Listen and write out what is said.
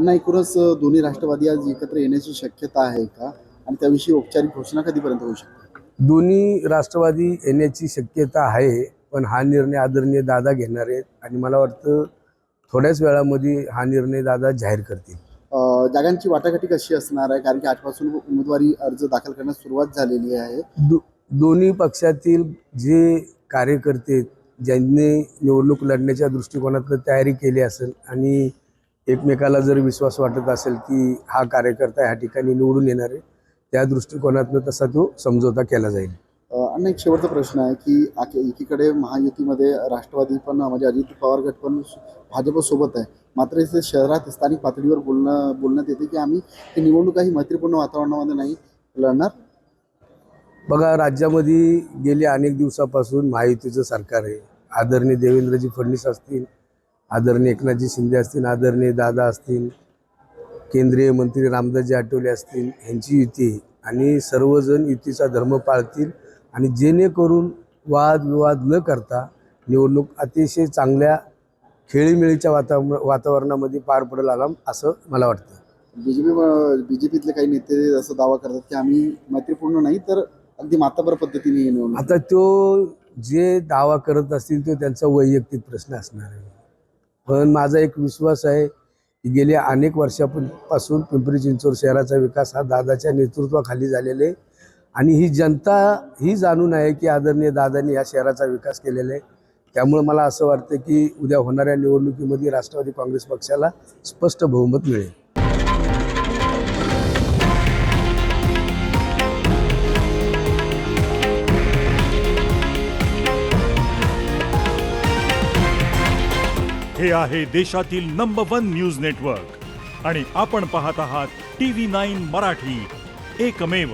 अण्णा एकूणच दोन्ही राष्ट्रवादी आज एकत्र येण्याची शक्यता आहे का आणि त्याविषयी औपचारिक घोषणा कधीपर्यंत होऊ शकते? दोन्ही राष्ट्रवादी येण्याची शक्यता आहे, पण हा निर्णय आदरणीय दादा घेणार आहेत आणि मला वाटतं थोड्याच वेळामध्ये हा निर्णय दादा जाहीर करतील. जागांची वाटाघाटी कशी असणार आहे, कारण की आजपासून उमेदवारी अर्ज दाखल करण्यास सुरुवात झालेली आहे. दोन्ही पक्षातील जे कार्यकर्ते ज्यांनी निवडणूक लढण्याच्या दृष्टिकोनातून तयारी केली असेल आणि एकमेकाला जर विश्वास वाटत असेल की हा कार्यकर्ता ह्या ठिकाणी निवडून येणार आहे, त्या दृष्टिकोनातून तसा तो समझोता केला जाईल. अण्णा एक शेवटचा प्रश्न आहे की एकीकडे महायुतीमध्ये राष्ट्रवादी पण म्हणजे अजित पवार गट पण भाजपसोबत आहे, मात्र इथे शहरात स्थानिक पातळीवर बोलण्यात येते की आम्ही ही निवडणूक काही मैत्रीपूर्ण वातावरणामध्ये नाही लढणार. बघा, राज्यामध्ये गेले अनेक दिवसापासून महायुतीचं सरकार आहे. आदरणीय देवेंद्रजी फडणवीस असतील, आदरणीय एकनाथजी शिंदे असतील, आदरणीय दादा असतील, केंद्रीय मंत्री रामदासजी आठवले असतील, यांची युती आहे आणि सर्वजण युतीचा धर्म पाळतील आणि जेणेकरून वादविवाद न करता निवडणूक अतिशय चांगल्या खेळीमेळीच्या वातावरणामध्ये पार पडेल असं मला वाटतं. बीजेपीतले काही नेते असं दावा करतात की आम्ही मैत्रीपूर्ण नाही तर अगदी मातबर पद्धतीने निवडणूक. आता तो जे दावा करत असतील तो त्यांचा वैयक्तिक प्रश्न असणार आहे, पण माझा एक विश्वास आहे की गेल्या अनेक वर्षापासून पिंपरी चिंचवड शहराचा विकास हा दादाच्या नेतृत्वाखाली झालेला आहे आणि ही जनता ही जाणून आहे की आदरणीय दादांनी या शहराचा विकास केलेला आहे. त्यामुळे मला असं वाटतं की उद्या होणाऱ्या निवडणुकीमध्ये राष्ट्रवादी काँग्रेस पक्षाला स्पष्ट बहुमत मिळेल. हे आहे देशातील नंबर 1 न्यूज नेटवर्क आणि आपण पाहत आहात TV9 मराठी, एकमेव.